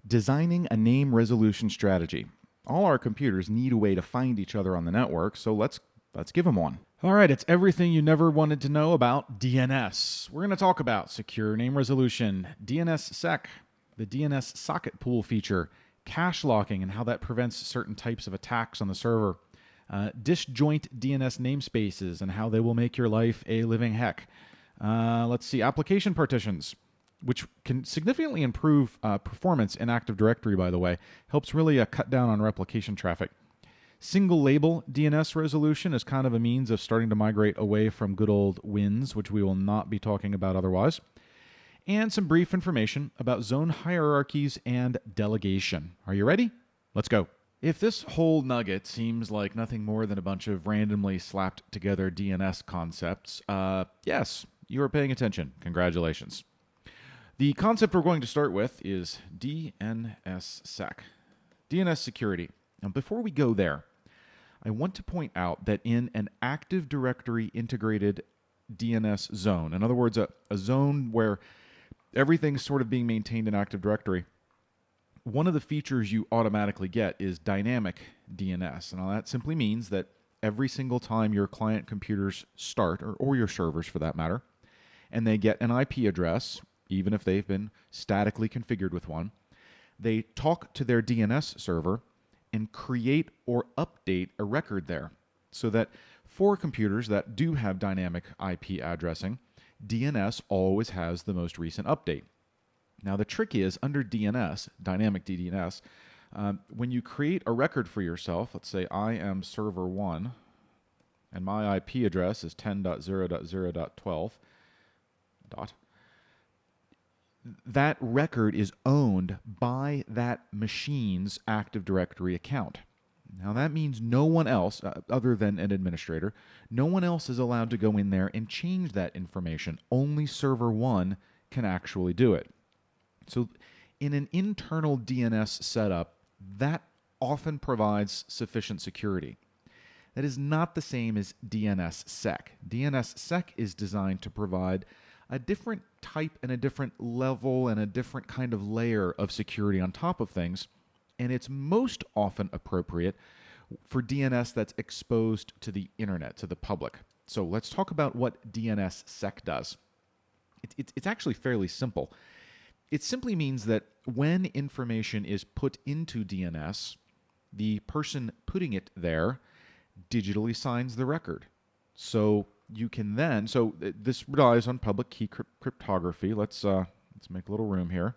Designing a name resolution strategy. All our computers need a way to find each other on the network, so let's give them one. All right, it's everything you never wanted to know about DNS. We're going to talk about secure name resolution, DNSSEC, the DNS socket pool feature, cache locking and how that prevents certain types of attacks on the server, disjoint DNS namespaces and how they will make your life a living heck. Let's see, application partitions, which can significantly improve performance in Active Directory, by the way. Helps really cut down on replication traffic. Single label DNS resolution is kind of a means of starting to migrate away from good old WINS, which we will not be talking about otherwise. And some brief information about zone hierarchies and delegation. Are you ready? Let's go. If this whole nugget seems like nothing more than a bunch of randomly slapped together DNS concepts, yes, you are paying attention. Congratulations. The concept we're going to start with is DNSSEC, DNS security. Now, before we go there, I want to point out that in an Active Directory integrated DNS zone, in other words, a zone where everything's sort of being maintained in Active Directory, one of the features you automatically get is dynamic DNS. And that simply means that every single time your client computers start, or your servers for that matter, and they get an IP address, even if they've been statically configured with one, they talk to their DNS server and create or update a record there. So that for computers that do have dynamic IP addressing, DNS always has the most recent update. Now the trick is, under DNS, dynamic DNS, when you create a record for yourself, let's say I am server 1, and my IP address is 10.0.0.12, that record is owned by that machine's Active Directory account. Now that means no one else, other than an administrator, no one else is allowed to go in there and change that information. Only server 1 can actually do it. So in an internal DNS setup, that often provides sufficient security. That is not the same as DNSSEC. DNSSEC is designed to provide a different type and a different level and a different kind of layer of security on top of things, and it's most often appropriate for DNS that's exposed to the internet, to the public. So let's talk about what DNSSEC does. It's actually fairly simple. It simply means that when information is put into DNS, the person putting it there digitally signs the record. So you can then, so this relies on public key cryptography. Let's make a little room here.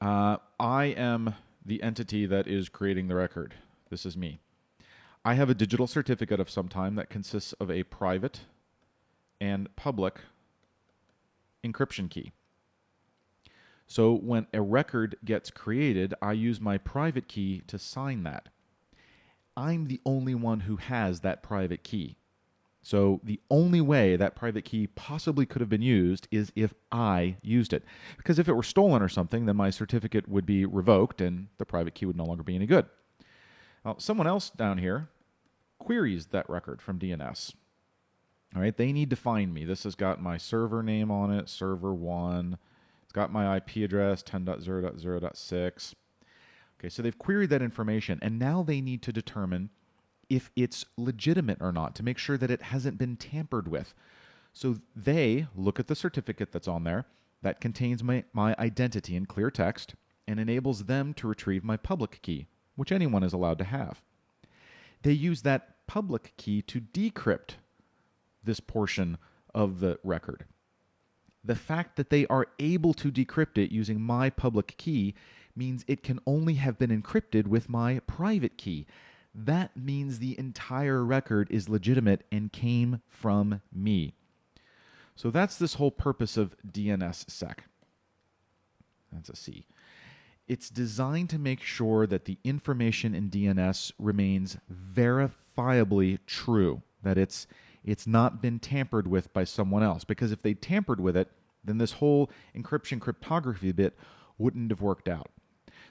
I am the entity that is creating the record. This is me. I have a digital certificate of some time that consists of a private and public encryption key. So when a record gets created, I use my private key to sign that. I'm the only one who has that private key. So the only way that private key possibly could have been used is if I used it. Because if it were stolen or something, then my certificate would be revoked and the private key would no longer be any good. Now, someone else down here queries that record from DNS. All right, they need to find me. This has got my server name on it, server 1. It's got my IP address, 10.0.0.6. Okay, so they've queried that information, and now they need to determine if it's legitimate or not, to make sure that it hasn't been tampered with. So they look at the certificate that's on there that contains my identity in clear text and enables them to retrieve my public key, which anyone is allowed to have. They use that public key to decrypt this portion of the record. The fact that they are able to decrypt it using my public key means it can only have been encrypted with my private key. That means the entire record is legitimate and came from me. So that's this whole purpose of DNSSEC. That's a C. It's designed to make sure that the information in DNS remains verifiably true, that it's not been tampered with by someone else. Because if they tampered with it, then this whole encryption cryptography bit wouldn't have worked out.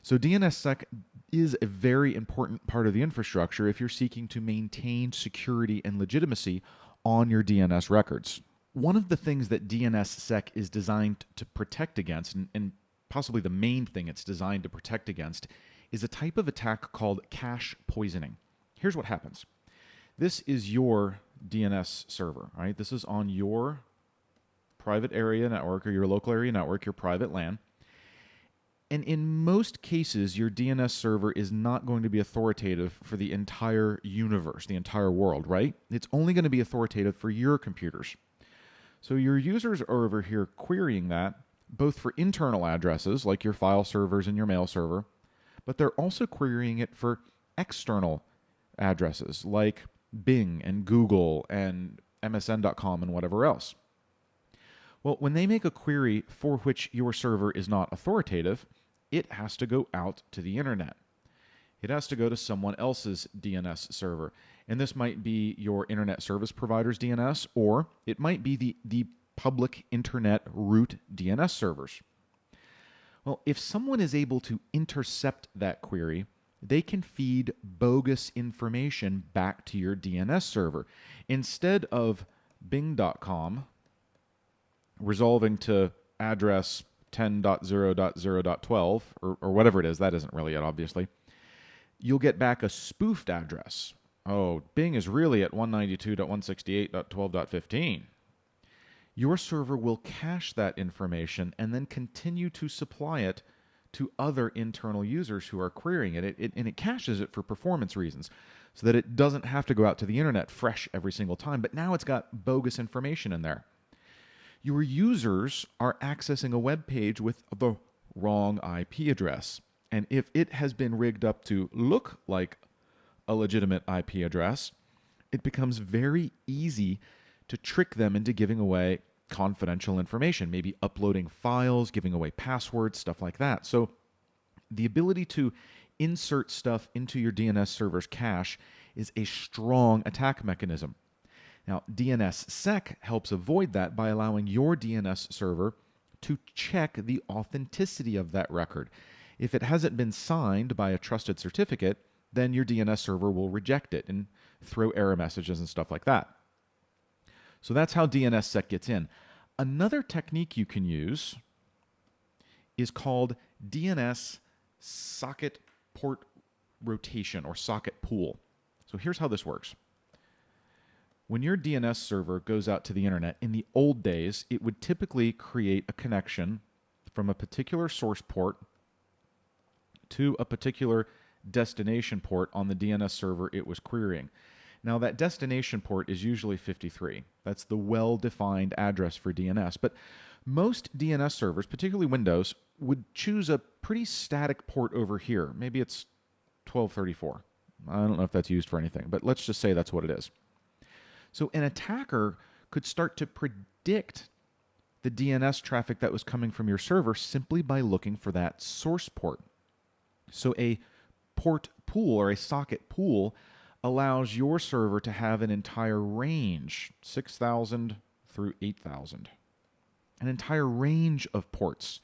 So DNSSEC is a very important part of the infrastructure if you're seeking to maintain security and legitimacy on your DNS records. One of the things that DNSSEC is designed to protect against, and possibly the main thing it's designed to protect against, is a type of attack called cache poisoning. Here's what happens. This is your DNS server, right? This is on your private area network or your local area network, your private LAN. And in most cases, your DNS server is not going to be authoritative for the entire universe, the entire world, right? It's only going to be authoritative for your computers. So your users are over here querying that, both for internal addresses, like your file servers and your mail server, but they're also querying it for external addresses, like Bing and Google and MSN.com and whatever else. Well, when they make a query for which your server is not authoritative, it has to go out to the internet. It has to go to someone else's DNS server. And this might be your internet service provider's DNS, or it might be the public internet root DNS servers. Well, if someone is able to intercept that query, they can feed bogus information back to your DNS server. Instead of Bing.com resolving to address 10.0.0.12 or whatever it is, that isn't really it, obviously, you'll get back a spoofed address. Oh, Bing is really at 192.168.12.15. Your server will cache that information and then continue to supply it to other internal users who are querying it. And it caches it for performance reasons so that it doesn't have to go out to the internet fresh every single time. But now it's got bogus information in there. Your users are accessing a web page with the wrong IP address. And if it has been rigged up to look like a legitimate IP address, it becomes very easy to trick them into giving away confidential information, maybe uploading files, giving away passwords, stuff like that. So the ability to insert stuff into your DNS server's cache is a strong attack mechanism. Now, DNSSEC helps avoid that by allowing your DNS server to check the authenticity of that record. If it hasn't been signed by a trusted certificate, then your DNS server will reject it and throw error messages and stuff like that. So that's how DNSSEC gets in. Another technique you can use is called DNS socket port rotation or socket pool. So here's how this works. When your DNS server goes out to the internet, in the old days, it would typically create a connection from a particular source port to a particular destination port on the DNS server it was querying. Now, that destination port is usually 53. That's the well-defined address for DNS. But most DNS servers, particularly Windows, would choose a pretty static port over here. Maybe it's 1234. I don't know if that's used for anything, but let's just say that's what it is. So an attacker could start to predict the DNS traffic that was coming from your server simply by looking for that source port. So a port pool or a socket pool allows your server to have an entire range, 6,000 through 8,000, an entire range of ports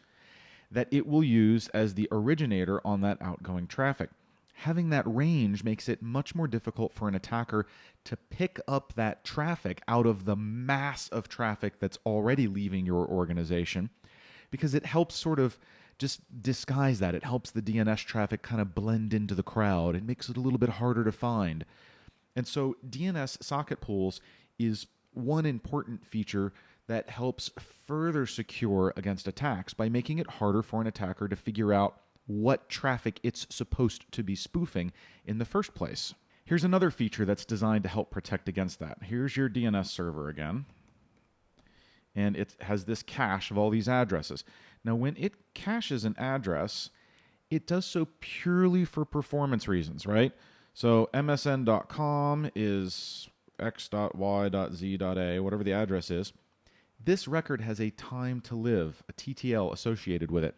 that it will use as the originator on that outgoing traffic. Having that range makes it much more difficult for an attacker to pick up that traffic out of the mass of traffic that's already leaving your organization, because it helps sort of just disguise that. It helps the DNS traffic kind of blend into the crowd. It makes it a little bit harder to find. And so DNS socket pools is one important feature that helps further secure against attacks by making it harder for an attacker to figure out what traffic it's supposed to be spoofing in the first place. Here's another feature that's designed to help protect against that. Here's your DNS server again, and it has this cache of all these addresses. Now, when it caches an address, it does so purely for performance reasons, right? So msn.com is x.y.z.a, whatever the address is. This record has a time to live, a TTL associated with it,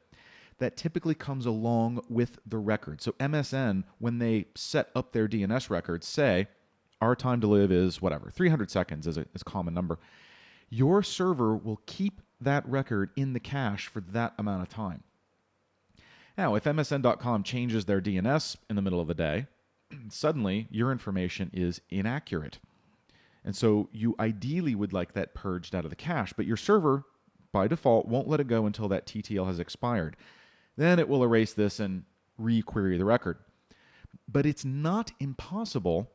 that typically comes along with the record. So MSN, when they set up their DNS records, say, our time to live is whatever, 300 seconds is a common number. Your server will keep that record in the cache for that amount of time. Now, if MSN.com changes their DNS in the middle of the day, suddenly your information is inaccurate. And so you ideally would like that purged out of the cache, but your server, by default, won't let it go until that TTL has expired. Then it will erase this and re-query the record. But it's not impossible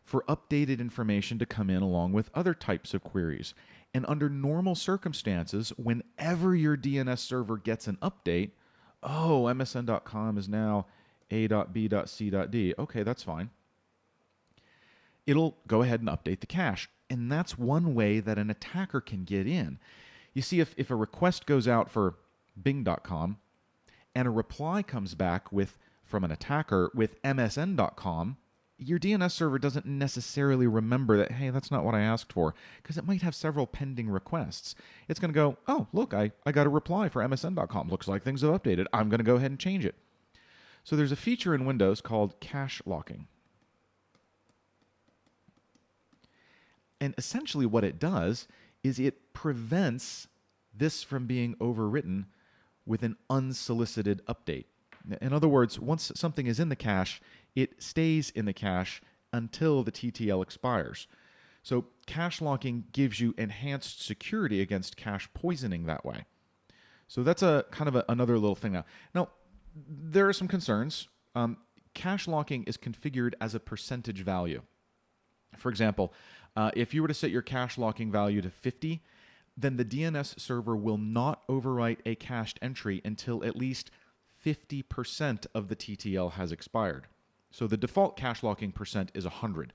for updated information to come in along with other types of queries. And under normal circumstances, whenever your DNS server gets an update, oh, msn.com is now a.b.c.d. Okay, that's fine. It'll go ahead and update the cache. And that's one way that an attacker can get in. You see, if a request goes out for bing.com and a reply comes back from an attacker with msn.com, your DNS server doesn't necessarily remember that, hey, that's not what I asked for, because it might have several pending requests. It's going to go, oh, look, I got a reply for msn.com. Looks like things have updated. I'm going to go ahead and change it. So there's a feature in Windows called cache locking. And essentially what it does is it prevents this from being overwritten with an unsolicited update. In other words, once something is in the cache, it stays in the cache until the TTL expires. So cache locking gives you enhanced security against cache poisoning that way. So that's a kind of another little thing now. Now, there are some concerns. Cache locking is configured as a percentage value. For example, if you were to set your cache locking value to 50, then the DNS server will not overwrite a cached entry until at least 50% of the TTL has expired. So the default cache locking percent is 100,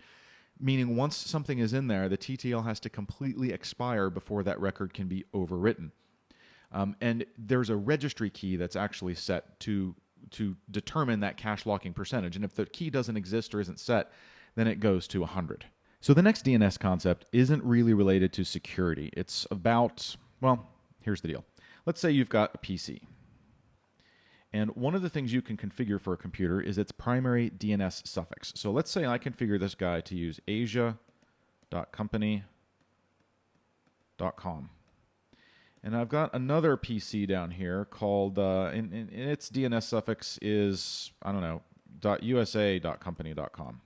meaning once something is in there, the TTL has to completely expire before that record can be overwritten. And there's a registry key that's actually set to determine that cache locking percentage. And if the key doesn't exist or isn't set, then it goes to 100. So the next DNS concept isn't really related to security. It's about, well, here's the deal. Let's say you've got a PC. And one of the things you can configure for a computer is its primary DNS suffix. So let's say I configure this guy to use asia.company.com. And I've got another PC down here called, and its DNS suffix is, I don't know, .usa.company.com.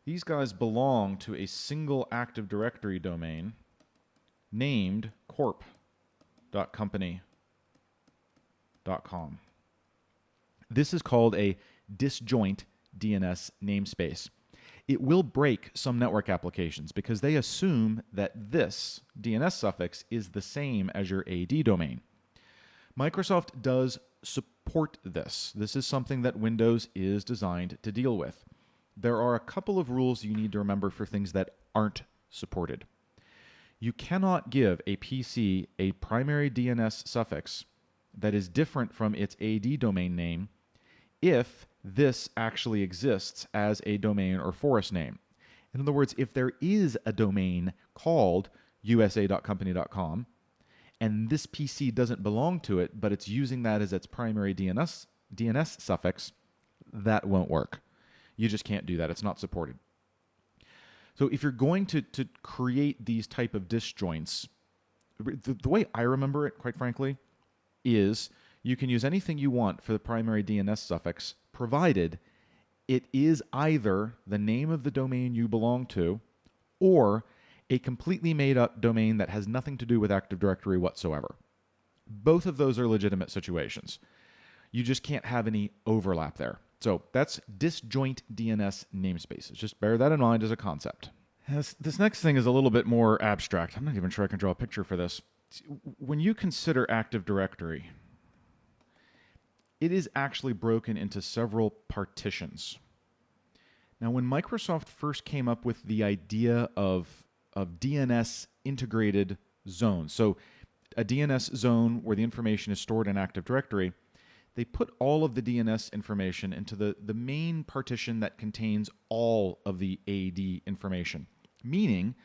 These guys belong to a single Active Directory domain named corp.company.com. This is called a disjoint DNS namespace. It will break some network applications because they assume that this DNS suffix is the same as your AD domain. Microsoft does support this. This is something that Windows is designed to deal with. There are a couple of rules you need to remember for things that aren't supported. You cannot give a PC a primary DNS suffix that is different from its AD domain name if this actually exists as a domain or forest name. In other words, if there is a domain called usa.company.com and this PC doesn't belong to it, but it's using that as its primary DNS suffix, that won't work. You just can't do that. It's not supported. So if you're going to create these type of disjoints, the way I remember it, quite frankly, is you can use anything you want for the primary DNS suffix, provided it is either the name of the domain you belong to or a completely made-up domain that has nothing to do with Active Directory whatsoever. Both of those are legitimate situations. You just can't have any overlap there. So that's disjoint DNS namespaces. Just bear that in mind as a concept. This next thing is a little bit more abstract. I'm not even sure I can draw a picture for this. When you consider Active Directory, it is actually broken into several partitions. Now, when Microsoft first came up with the idea of DNS integrated zones, so a DNS zone where the information is stored in Active Directory, they put all of the DNS information into the main partition that contains all of the AD information, meaning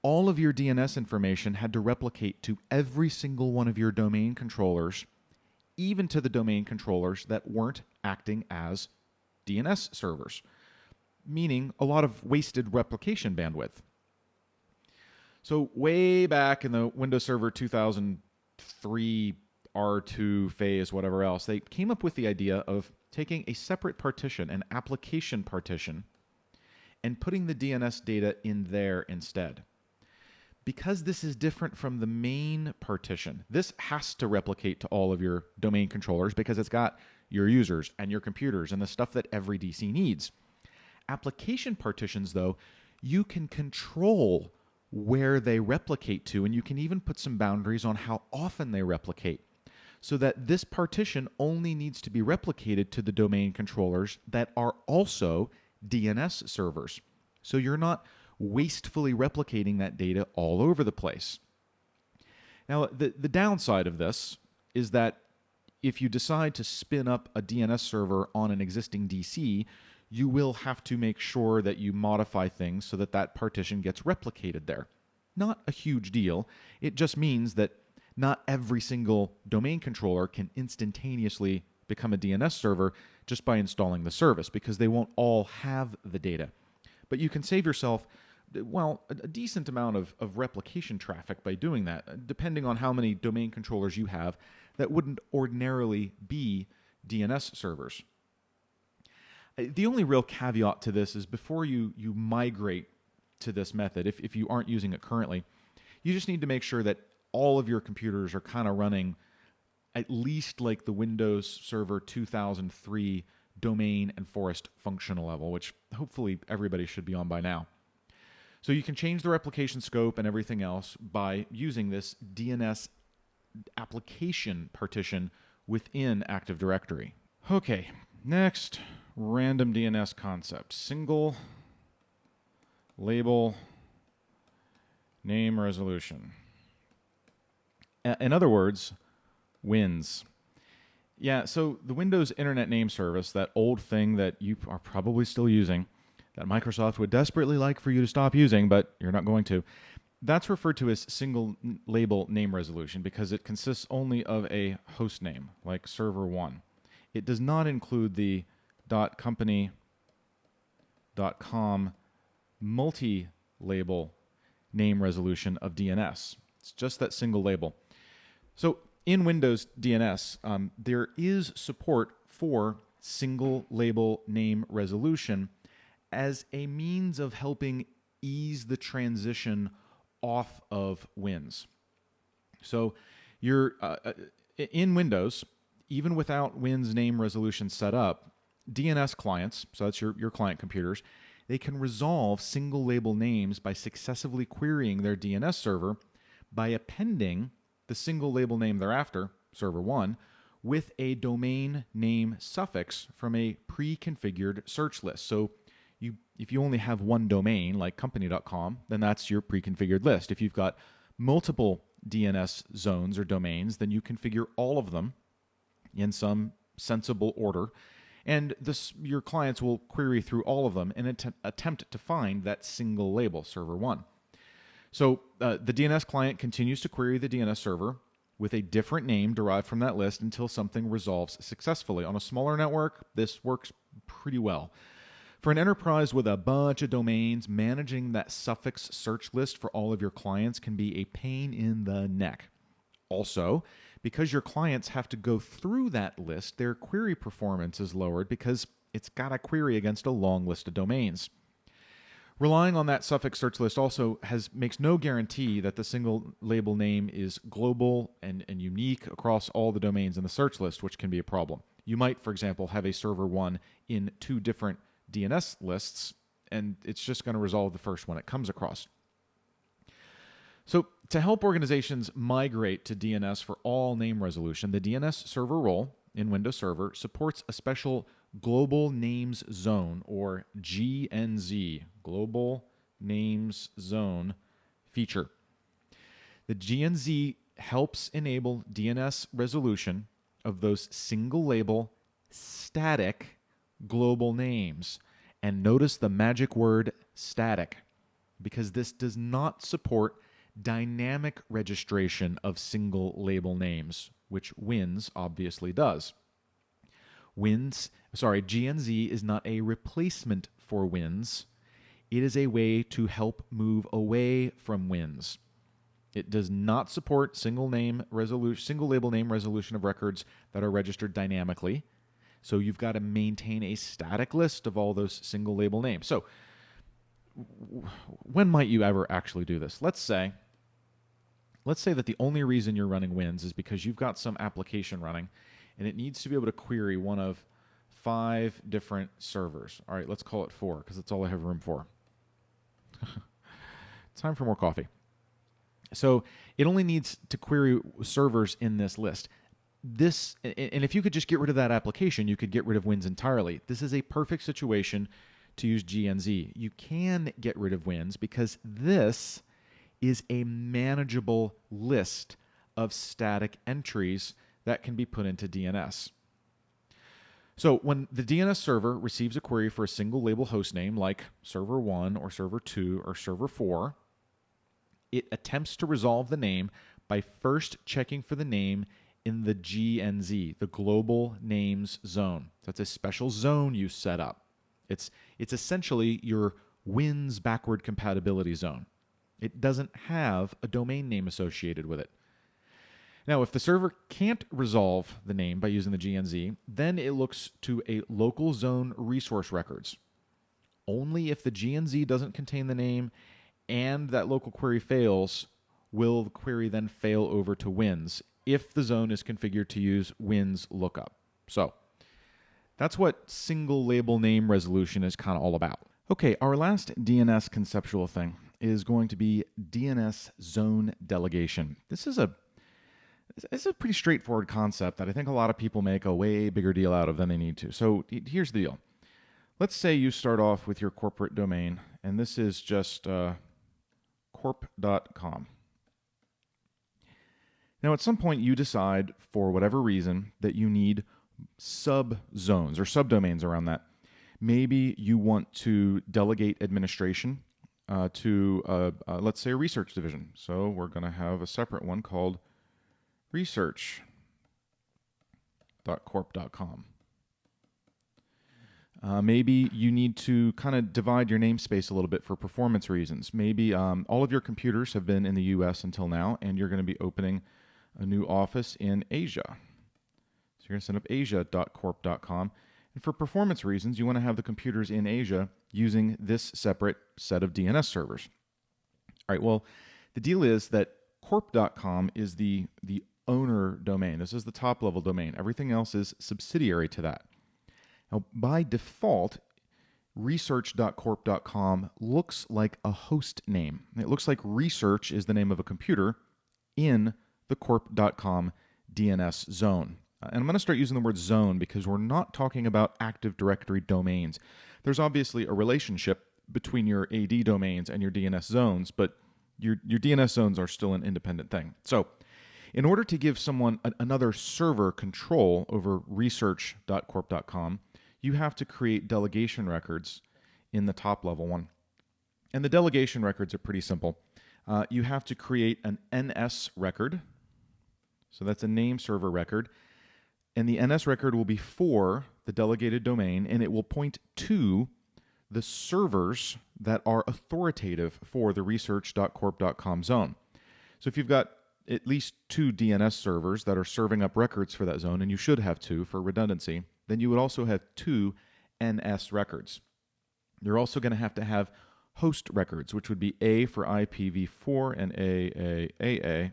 all of your DNS information had to replicate to every single one of your domain controllers, even to the domain controllers that weren't acting as DNS servers, meaning a lot of wasted replication bandwidth. So way back in the Windows Server 2003 R2 phase, whatever else, they came up with the idea of taking a separate partition, an application partition, and putting the DNS data in there instead. because this is different from the main partition, this has to replicate to all of your domain controllers because it's got your users and your computers and the stuff that every DC needs. Application partitions, though, you can control where they replicate to, and you can even put some boundaries on how often they replicate, so that this partition only needs to be replicated to the domain controllers that are also DNS servers. So you're not wastefully replicating that data all over the place. Now, the downside of this is that if you decide to spin up a DNS server on an existing DC, you will have to make sure that you modify things so that that partition gets replicated there. Not a huge deal. It just means that not every single domain controller can instantaneously become a DNS server just by installing the service, because they won't all have the data. But you can save yourself, well, a decent amount of replication traffic by doing that, depending on how many domain controllers you have that wouldn't ordinarily be DNS servers. The only real caveat to this is before you migrate to this method, if you aren't using it currently, you just need to make sure that all of your computers are kind of running at least like the Windows Server 2003 domain and forest functional level, which hopefully everybody should be on by now. So you can change the replication scope and everything else by using this DNS application partition within Active Directory. Okay, next, random DNS concept. Single label name resolution. In other words, WINS. Yeah, so the Windows Internet Name Service, that old thing that you are probably still using, that Microsoft would desperately like for you to stop using, but you're not going to, that's referred to as single label name resolution because it consists only of a host name, like server 1. It does not include the .company.com multi-label name resolution of DNS. It's just that single label. So in Windows DNS, there is support for single label name resolution as a means of helping ease the transition off of WINS. So you're in Windows, even without WINS name resolution set up, DNS clients, so that's your client computers, they can resolve single label names by successively querying their DNS server by appending the single label name thereafter, server 1, with a domain name suffix from a pre-configured search list. So if you only have one domain, like company.com, then that's your pre-configured list. If you've got multiple DNS zones or domains, then you configure all of them in some sensible order, and your clients will query through all of them and attempt to find that single label, server 1. So the DNS client continues to query the DNS server with a different name derived from that list until something resolves successfully. On a smaller network, this works pretty well. For an enterprise with a bunch of domains, managing that suffix search list for all of your clients can be a pain in the neck. Also, because your clients have to go through that list, their query performance is lowered because it's got to query against a long list of domains. Relying on that suffix search list also makes no guarantee that the single label name is global and unique across all the domains in the search list, which can be a problem. You might, for example, have a server 1 in 2 different DNS lists, and it's just going to resolve the first one it comes across. So to help organizations migrate to DNS for all name resolution, the DNS server role in Windows Server supports a special Global Names Zone, or GNZ, Global Names Zone feature. The GNZ helps enable DNS resolution of those single label static global names. And notice the magic word static, because this does not support dynamic registration of single label names, which WINS obviously does. GNZ is not a replacement for WINS. It is a way to help move away from WINS. It does not support single label name resolution of records that are registered dynamically. So you've got to maintain a static list of all those single label names. So when might you ever actually do this? Let's say Let's say that the only reason you're running Wins is because you've got some application running and it needs to be able to query one of 5 different servers. All right, let's call it 4 because that's all I have room for. Time for more coffee. So it only needs to query servers in this list. And if you could just get rid of that application, you could get rid of Wins entirely. This is a perfect situation to use GNZ. You can get rid of Wins because this is a manageable list of static entries that can be put into DNS. So when the DNS server receives a query for a single label host name like server 1 or server 2 or server 4, it attempts to resolve the name by first checking for the name in the GNZ, the Global Names Zone. That's a special zone you set up. It's essentially your Wins backward compatibility zone. It doesn't have a domain name associated with it. Now, if the server can't resolve the name by using the GNZ, then it looks to a local zone resource records. Only if the GNZ doesn't contain the name and that local query fails, will the query then fail over to Wins if the zone is configured to use Wins lookup. So that's what single label name resolution is kind of all about. Okay, our last DNS conceptual thing is going to be DNS zone delegation. It's a pretty straightforward concept that I think a lot of people make a way bigger deal out of than they need to. So here's the deal. Let's say you start off with your corporate domain, and this is just corp.com. Now, at some point, you decide, for whatever reason, that you need sub-zones or subdomains around that. Maybe you want to delegate administration to, let's say, a research division. So we're going to have a separate one called research.corp.com. Maybe you need to kind of divide your namespace a little bit for performance reasons. Maybe all of your computers have been in the US until now, and you're going to be opening a new office in Asia. So you're going to set up asia.corp.com. And for performance reasons, you want to have the computers in Asia using this separate set of DNS servers. All right, well, the deal is that corp.com is the owner domain. This is the top level domain. Everything else is subsidiary to that. Now, by default, research.corp.com looks like a host name. It looks like research is the name of a computer in the corp.com DNS zone. And I'm going to start using the word zone because we're not talking about Active Directory domains. There's obviously a relationship between your AD domains and your DNS zones, but your DNS zones are still an independent thing. So in order to give someone another server control over research.corp.com, you have to create delegation records in the top level one. And the delegation records are pretty simple. You have to create an NS record. So that's a name server record. And the NS record will be for the delegated domain, and it will point to the servers that are authoritative for the research.corp.com zone. So if you've got at least 2 DNS servers that are serving up records for that zone, and you should have 2 for redundancy, then you would also have 2 NS records. You're also going to have host records, which would be A for IPv4 and AA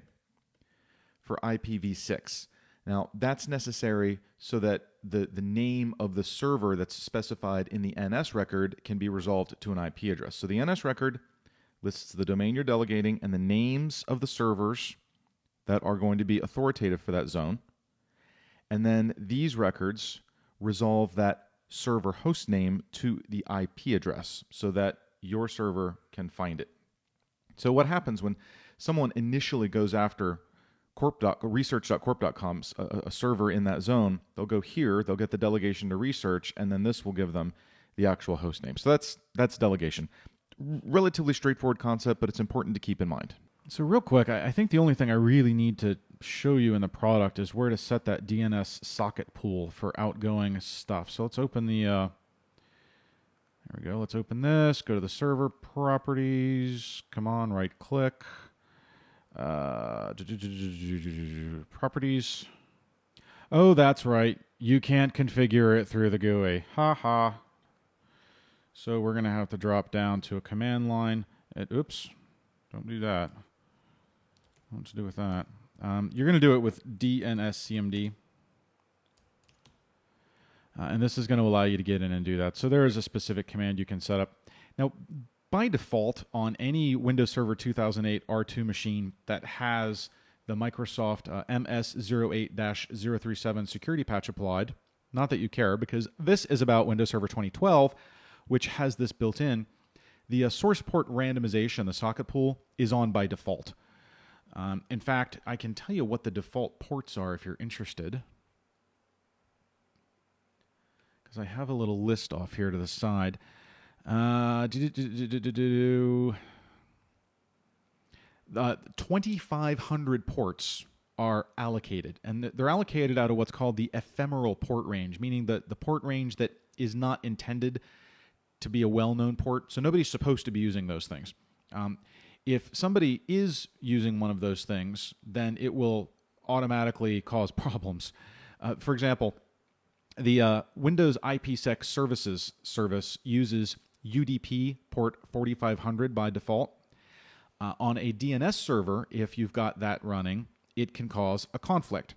for IPv6. Now, that's necessary so that the name of the server that's specified in the NS record can be resolved to an IP address. So the NS record lists the domain you're delegating and the names of the servers that are going to be authoritative for that zone. And then these records resolve that server host name to the IP address so that your server can find it. So what happens when someone initially goes after research.corp.com, a server in that zone, they'll go here, they'll get the delegation to research, and then this will give them the actual host name. So that's delegation. Relatively straightforward concept, but it's important to keep in mind. So real quick, I think the only thing I really need to show you in the product is where to set that DNS socket pool for outgoing stuff. So let's open the, there we go, let's open this, go to the server properties, come on, right click. Properties. Oh, that's right. You can't configure it through the GUI. Ha ha. So we're going to have to drop down to a command line. Oops. Don't do that. What to do with that? You're going to do it with DNSCMD. And this is going to allow you to get in and do that. So there is a specific command you can set up. Now, by default, on any Windows Server 2008 R2 machine that has the Microsoft MS08-037 security patch applied, not that you care, because this is about Windows Server 2012, which has this built in, the source port randomization, the socket pool, is on by default. In fact, I can tell you what the default ports are if you're interested, because I have a little list off here to the side. 2,500 ports are allocated, and they're allocated out of what's called the ephemeral port range, meaning the port range that is not intended to be a well-known port, so nobody's supposed to be using those things. If somebody is using one of those things, then it will automatically cause problems. For example, the Windows IPsec services service uses UDP port 4500 by default. On a DNS server, if you've got that running, it can cause a conflict.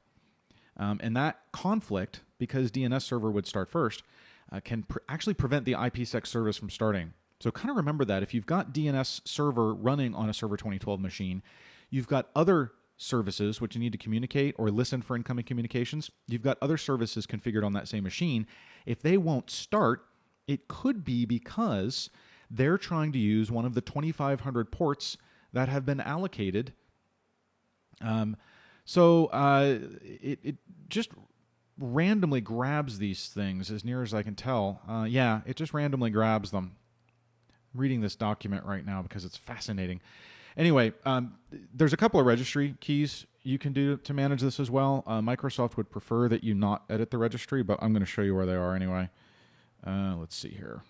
And that conflict, because DNS server would start first, can actually prevent the IPsec service from starting. So kind of remember that. If you've got DNS server running on a Server 2012 machine, you've got other services which you need to communicate or listen for incoming communications. You've got other services configured on that same machine. If they won't start, it could be because they're trying to use one of the 2,500 ports that have been allocated. It just randomly grabs these things, as near as I can tell. Yeah, it just randomly grabs them. I'm reading this document right now because it's fascinating. Anyway, there's a couple of registry keys you can do to manage this as well. Microsoft would prefer that you not edit the registry, but I'm going to show you where they are anyway. Let's see here.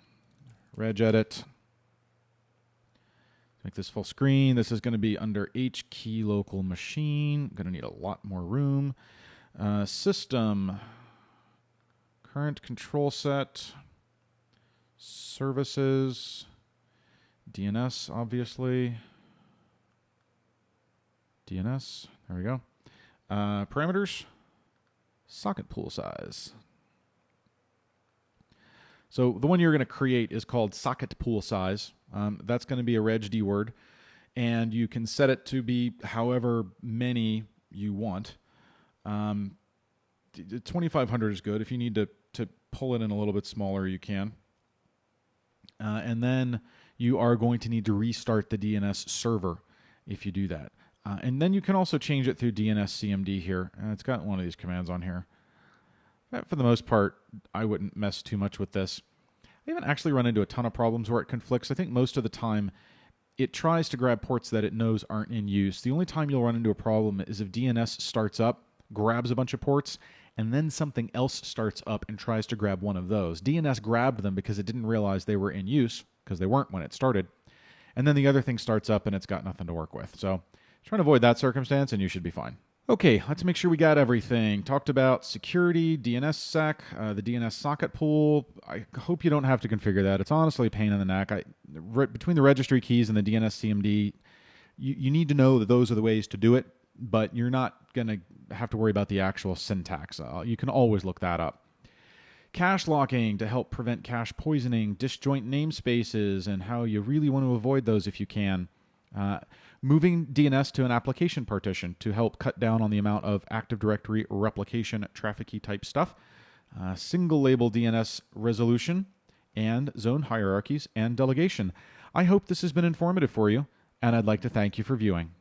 Regedit. Make this full screen. This is going to be under H key local machine. Going to need a lot more room. System. Current control set. Services. DNS, obviously. DNS. There we go. Parameters. Socket pool size. So the one you're going to create is called socket pool size. That's going to be a regd word, and you can set it to be however many you want. 2,500 is good. If you need to pull it in a little bit smaller, you can. And then you are going to need to restart the DNS server if you do that. And then you can also change it through DNSCMD here. It's got one of these commands on here. For the most part, I wouldn't mess too much with this. I haven't actually run into a ton of problems where it conflicts. I think most of the time it tries to grab ports that it knows aren't in use. The only time you'll run into a problem is if DNS starts up, grabs a bunch of ports, and then something else starts up and tries to grab one of those. DNS grabbed them because it didn't realize they were in use, because they weren't when it started. And then the other thing starts up and it's got nothing to work with. So try to avoid that circumstance and you should be fine. Okay, let's make sure we got everything. Talked about security, DNSSEC, the DNS socket pool. I hope you don't have to configure that. It's honestly a pain in the neck. Between the registry keys and the DNSCMD, you need to know that those are the ways to do it, but you're not going to have to worry about the actual syntax. You can always look that up. Cache locking to help prevent cache poisoning, disjoint namespaces, and how you really want to avoid those if you can. Moving DNS to an application partition to help cut down on the amount of Active Directory replication traffic key type stuff. Single label DNS resolution, and zone hierarchies and delegation. I hope this has been informative for you, and I'd like to thank you for viewing.